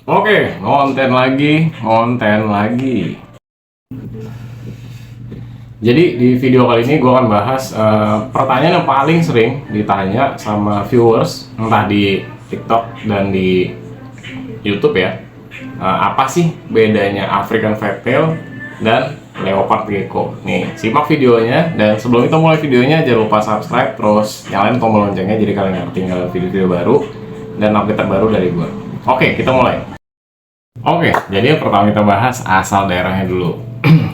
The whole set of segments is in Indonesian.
Oke, konten lagi, konten lagi. Jadi di video kali ini gue akan bahas pertanyaan yang paling sering ditanya sama viewers, entah di TikTok dan di YouTube ya. Apa sih bedanya African Fairtail dan Leopard Gecko? Nih, simak videonya, dan sebelum kita mulai videonya jangan lupa subscribe, terus nyalain tombol loncengnya jadi kalian nggak ketinggalan video-video baru dan update terbaru dari gue. Oke, kita mulai. Oke, jadi yang pertama kita bahas asal daerahnya dulu.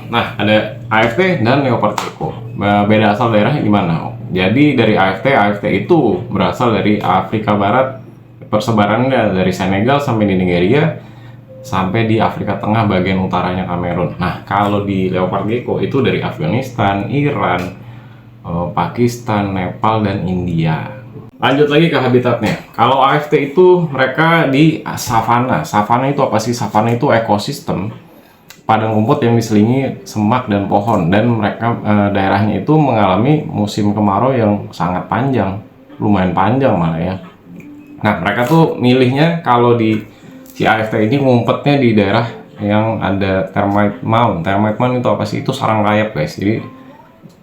Nah, ada AFT dan Leopard Gecko. Beda asal daerahnya gimana? Jadi dari AFT itu berasal dari Afrika Barat, persebarannya dari Senegal sampai di Nigeria, sampai di Afrika Tengah bagian utaranya Kamerun. Nah, kalau di Leopard Gecko itu dari Afghanistan, Iran, Pakistan, Nepal, dan India. Lanjut lagi ke habitatnya. Kalau AFT itu mereka di savana. Savana itu apa sih? Savana itu ekosistem padang rumput yang diselimuti semak dan pohon, dan mereka daerahnya itu mengalami musim kemarau yang sangat panjang, lumayan panjang malah ya. Nah, mereka tuh milihnya kalau di si AFT ini ngumpetnya di daerah yang ada termite mound. Termite mound itu apa sih? Itu sarang rayap, guys. Jadi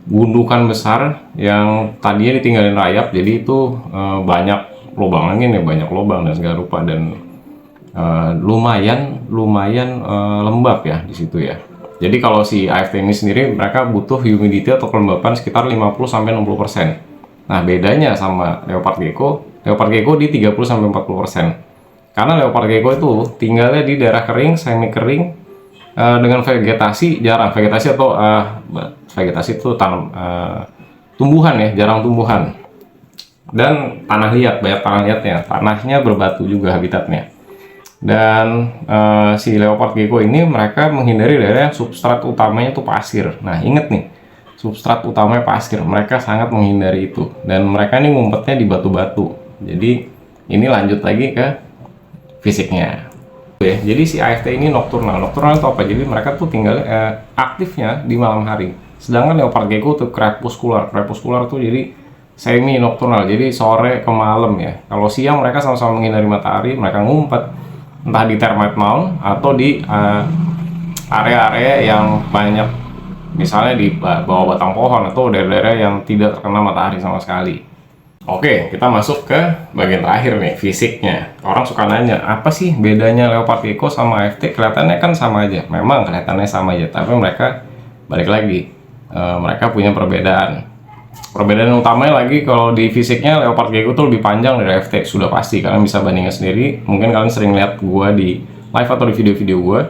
gundukan besar yang tadinya ditinggalin rayap, jadi itu banyak lubang angin ya, banyak lubang dan segala rupa, dan lumayan lembab ya di situ ya. Jadi kalau si AFT ini sendiri mereka butuh humidity atau kelembapan sekitar 50-60%. Nah, bedanya sama Leopard Gecko di 30-40%. Karena Leopard Gecko itu tinggalnya di daerah kering, semi kering, dengan vegetasi jarang, vegetasi atau vegetasi itu tumbuhan ya, jarang tumbuhan, dan tanah liat, banyak tanah liatnya, tanahnya berbatu juga habitatnya. Dan si Leopard Gecko ini mereka menghindari daerah yang substrat utamanya itu pasir. Nah, inget nih, substrat utamanya pasir, mereka sangat menghindari itu, dan mereka ini ngumpetnya di batu-batu. Jadi ini lanjut lagi ke fisiknya ya. Jadi si AFT ini nokturnal. Nokturnal itu apa? Jadi mereka tuh tinggal aktifnya di malam hari. Sedangkan Leopard Gecko tuh crepuscular. Crepuscular tuh jadi semi nokturnal. Jadi sore ke malam ya. Kalau siang mereka sama-sama menghindari matahari, mereka ngumpet entah di termite mound atau di area-area yang banyak, misalnya di bawah batang pohon atau daerah-daerah yang tidak terkena matahari sama sekali. Oke, kita masuk ke bagian terakhir nih, fisiknya. Orang suka nanya, apa sih bedanya Leopard Gecko sama AFT? Kelihatannya kan sama aja, memang kelihatannya sama aja, tapi mereka, balik lagi, mereka punya perbedaan. Perbedaan utamanya lagi, kalau di fisiknya Leopard Gecko tuh lebih panjang dari AFT, sudah pasti. Kalian bisa bandingkan sendiri, mungkin kalian sering lihat gua di live atau di video-video gua.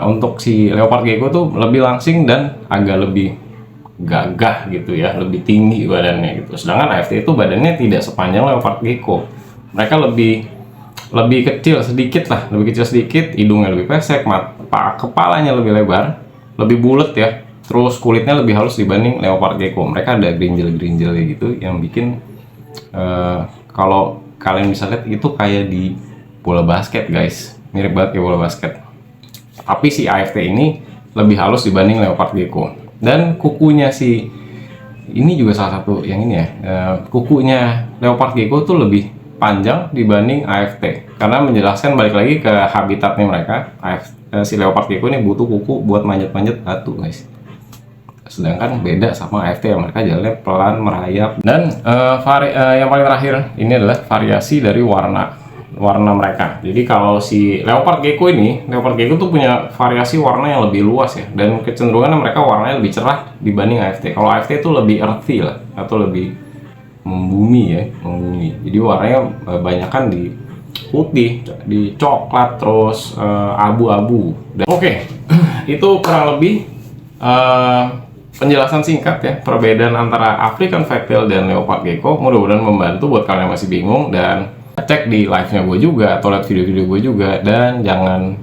Untuk si Leopard Gecko tuh lebih langsing dan agak lebih gagah gitu ya, lebih tinggi badannya gitu. Sedangkan AFT itu badannya tidak sepanjang Leopard Gecko. Mereka lebih kecil sedikit lah, lebih kecil sedikit, hidungnya lebih pesek, kepalanya lebih lebar, lebih bulat ya. Terus kulitnya lebih halus dibanding Leopard Gecko. Mereka ada gerinjel-gerinjelnya gitu yang bikin kalau kalian bisa lihat itu kayak di bola basket, guys. Mirip banget kayak bola basket. Tapi si AFT ini lebih halus dibanding Leopard Gecko. Dan kukunya si ini juga salah satu yang ini ya, kukunya Leopard Gecko tuh lebih panjang dibanding AFT, karena menjelaskan balik lagi ke habitatnya mereka. Si Leopard Gecko ini butuh kuku buat manjat-manjat batu, guys, sedangkan beda sama AFT yang mereka jalannya pelan, merayap. Dan yang paling terakhir ini adalah variasi dari warna mereka. Jadi kalau si Leopard Gecko tuh punya variasi warna yang lebih luas ya, dan kecenderungan mereka warnanya lebih cerah dibanding AFT. Kalau AFT itu lebih earthy lah, atau lebih membumi ya, jadi warnanya banyakan di putih, di coklat, terus abu-abu. Oke, itu kurang lebih penjelasan singkat ya, perbedaan antara African Fairtail dan Leopard Gecko. Mudah-mudahan membantu buat kalian yang masih bingung, dan cek di live-nya gue juga atau lihat video-video gue juga. Dan jangan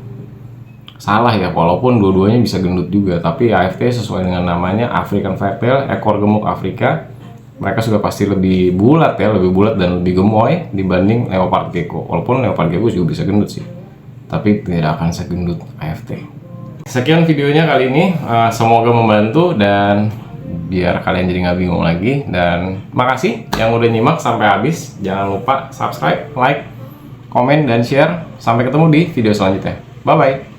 salah ya, walaupun dua-duanya bisa gendut juga, tapi AFT sesuai dengan namanya African Fairtail, ekor gemuk Afrika, mereka sudah pasti lebih bulat ya, lebih bulat dan lebih gemoy dibanding Leopard Gecko. Walaupun Leopard Gecko juga bisa gendut sih, tapi tidak akan segendut AFT. Sekian videonya kali ini, semoga membantu dan biar kalian jadi nggak bingung lagi. Dan makasih yang udah nyimak sampai habis. Jangan lupa subscribe, like, komen, dan share. Sampai ketemu di video selanjutnya. Bye-bye.